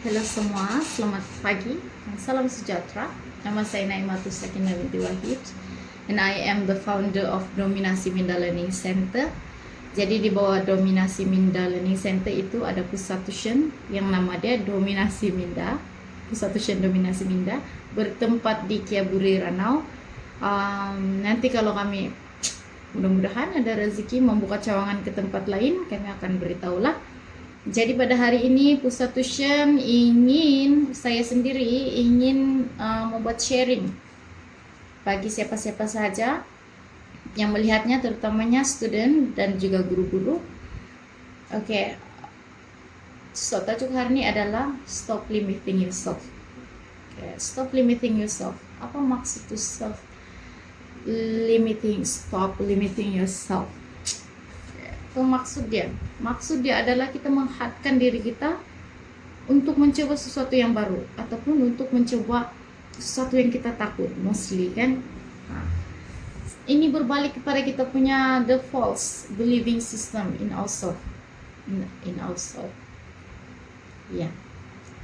Halo semua, selamat pagi dan salam sejahtera. Nama saya Naimatus Sakinah binti Wahid and I am the founder of Dominasi Minda Learning Center. Jadi di bawah Dominasi Minda Learning Center itu ada pusat tuition yang nama dia Dominasi Minda. Pusat tuition Dominasi Minda bertempat di Kiaburi Ranau. Nanti kalau kami mudah-mudahan ada rezeki membuka cawangan ke tempat lain, kami akan beritahulah. Jadi pada hari ini pusat tuition saya sendiri ingin membuat sharing bagi siapa-siapa saja yang melihatnya, terutamanya student dan juga guru-guru. Oke. So tajuk hari ini adalah stop limiting yourself. Stop limiting yourself. Apa maksud itu stop limiting yourself? Maksud dia adalah kita menghadapkan diri kita untuk mencoba sesuatu yang baru ataupun untuk mencoba sesuatu yang kita takut, mostly kan. Ini berbalik kepada kita punya the false believing system in ourselves.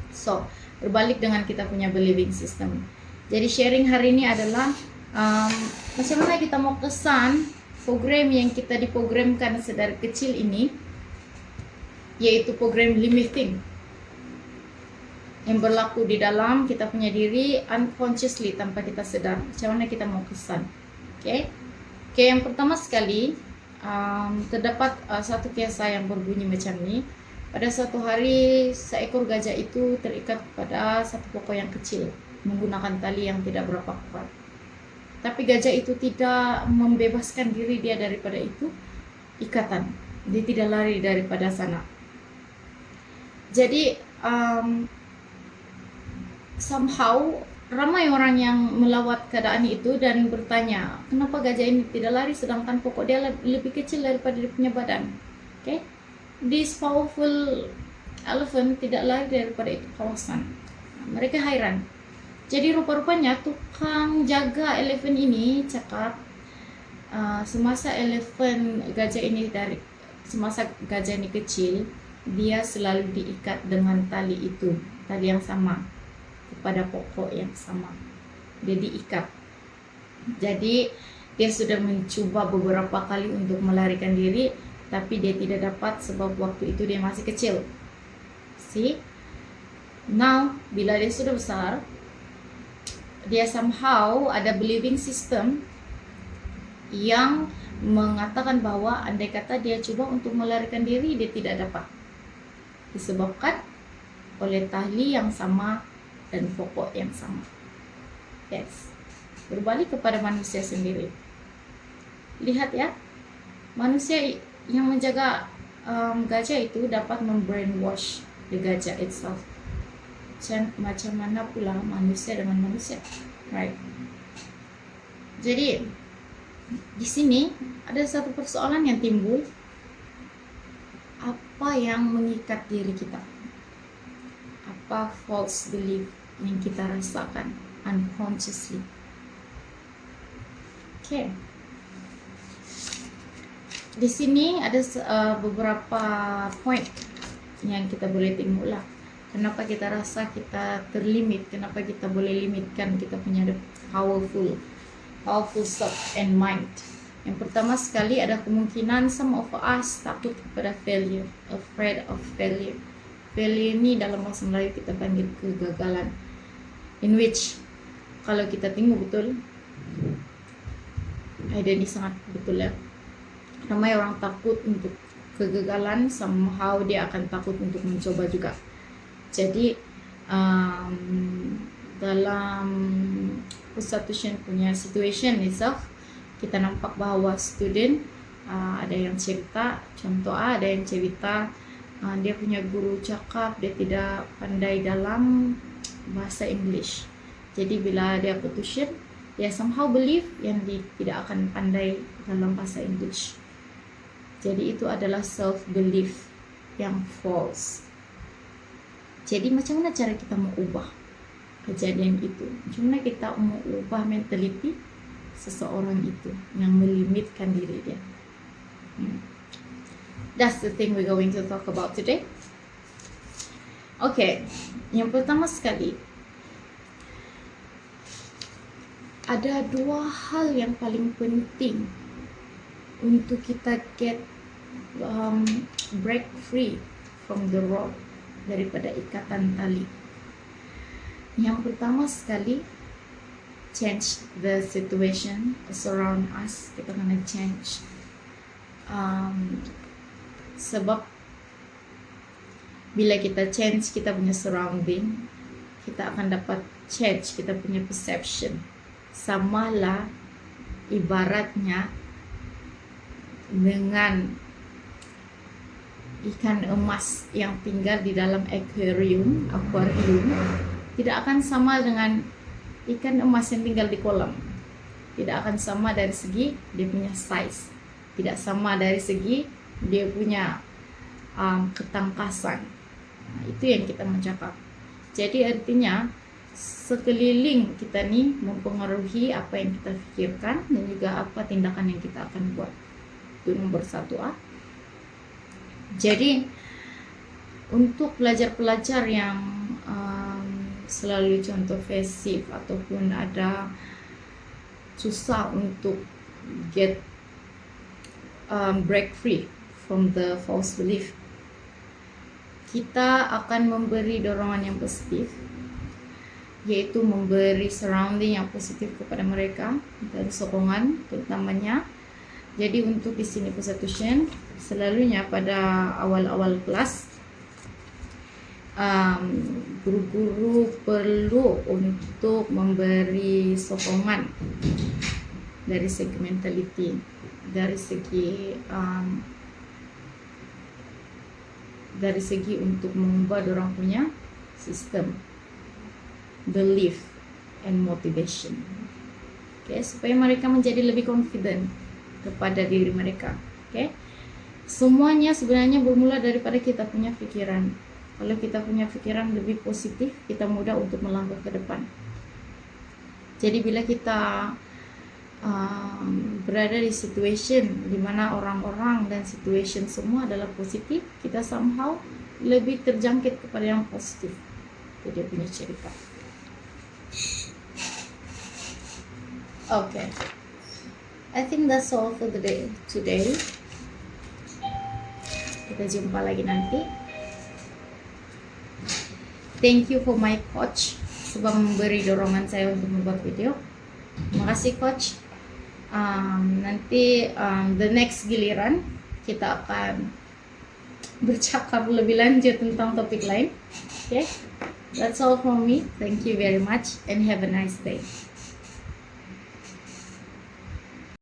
So berbalik dengan kita punya believing system. Jadi sharing hari ini adalah macam mana kita mau kesan program yang kita diprogramkan sedari kecil ini, yaitu program limiting yang berlaku di dalam kita punya diri unconsciously, tanpa kita sedar. Macam mana kita mau kesan? Oke, yang pertama sekali terdapat satu kisah yang berbunyi macam ni. Pada suatu hari seekor gajah itu terikat pada satu pokok yang kecil menggunakan tali yang tidak berapa kuat. Tapi gajah itu tidak membebaskan diri dia daripada itu ikatan. Dia tidak lari daripada sana. Jadi somehow ramai orang yang melawat keadaan itu dan bertanya, kenapa gajah ini tidak lari sedangkan pokok dia lebih kecil daripada dia punya badan? Okay? This powerful elephant tidak lari daripada itu kawasan. Mereka hairan. Jadi rupa-rupanya tukang jaga elephant ini cakap semasa gajah ini kecil, dia selalu diikat dengan tali yang sama kepada pokok yang sama. Dia diikat. Jadi dia sudah mencoba beberapa kali untuk melarikan diri, tapi dia tidak dapat sebab waktu itu dia masih kecil. See? Now, bila dia sudah besar, dia somehow ada believing system yang mengatakan bahwa andai kata dia coba untuk melarikan diri, dia tidak dapat, disebabkan oleh tali yang sama dan pokok yang sama. Yes. Berbalik kepada manusia sendiri. Lihat ya, manusia yang menjaga gajah itu dapat membrainwash the gajah itself. Macam mana pula manusia dengan manusia, right? Jadi di sini ada satu persoalan yang timbul. Apa yang mengikat diri kita? Apa false belief yang kita rasakan unconsciously? Okay. Di sini ada beberapa point yang kita boleh timbul lah. Kenapa kita rasa kita terlimit? Kenapa kita boleh limitkan kita punya powerful self and mind? Yang pertama sekali ada kemungkinan some of us takut kepada failure, afraid of failure. Failure ini dalam bahasa Melayu kita panggil kegagalan. In which kalau kita tengok betul, idea ini sangat betul ya. Ramai orang takut untuk kegagalan, somehow dia akan takut untuk mencoba juga. Jadi dalam pusat tuition punya situation itself, kita nampak bahawa student ada yang cerita, contoh ada yang cerita dia punya guru cakap dia tidak pandai dalam bahasa English. Jadi bila dia ke tuition, dia somehow believe yang dia tidak akan pandai dalam bahasa English. Jadi itu adalah self belief yang false. Jadi macam mana cara kita mau ubah kejadian itu? Macam mana kita mau ubah mentality seseorang itu yang melimitkan diri dia? That's the thing we're going to talk about today. Oke, yang pertama sekali, ada dua hal yang paling penting untuk kita break free from the rope, daripada ikatan tali. Yang pertama sekali, change the situation surround us. Kita kena change, sebab bila kita change kita punya surrounding, kita akan dapat change kita punya perception. Samalah ibaratnya dengan ikan emas yang tinggal di dalam aquarium, tidak akan sama dengan ikan emas yang tinggal di kolam. Tidak akan sama dari segi dia punya size, tidak sama dari segi dia punya ketangkasan. Nah, itu yang kita mau cakap. Jadi artinya sekeliling kita nih mempengaruhi apa yang kita pikirkan dan juga apa tindakan yang kita akan buat. Itu nomor 1A. Jadi untuk pelajar-pelajar yang selalu contoh pasif ataupun ada susah untuk break free from the false belief, kita akan memberi dorongan yang positif, yaitu memberi surrounding yang positif kepada mereka dan sokongan terutamanya. Jadi untuk di sini Pusat Tushen selalunya pada awal-awal kelas, guru-guru perlu untuk memberi sokongan dari segi mentality, dari segi untuk mengubah orang punya sistem belief and motivation. Okay, supaya mereka menjadi lebih confident kepada diri mereka. Okay, semuanya sebenarnya bermula daripada kita punya pikiran. Kalau kita punya pikiran lebih positif, kita mudah untuk melangkah ke depan. Jadi bila kita berada di situation di mana orang-orang dan situation semua adalah positif, kita somehow lebih terjangkit kepada yang positif. Itu dia punya cerita. Okay, I think that's all for the day today. Kita jumpa lagi nanti. Thank you for my coach sebab memberi dorongan saya untuk membuat video. Terima kasih coach. Nanti the next giliran kita akan bercakap lebih lanjut tentang topik lain. Okay, that's all from me. Thank you very much and have a nice day.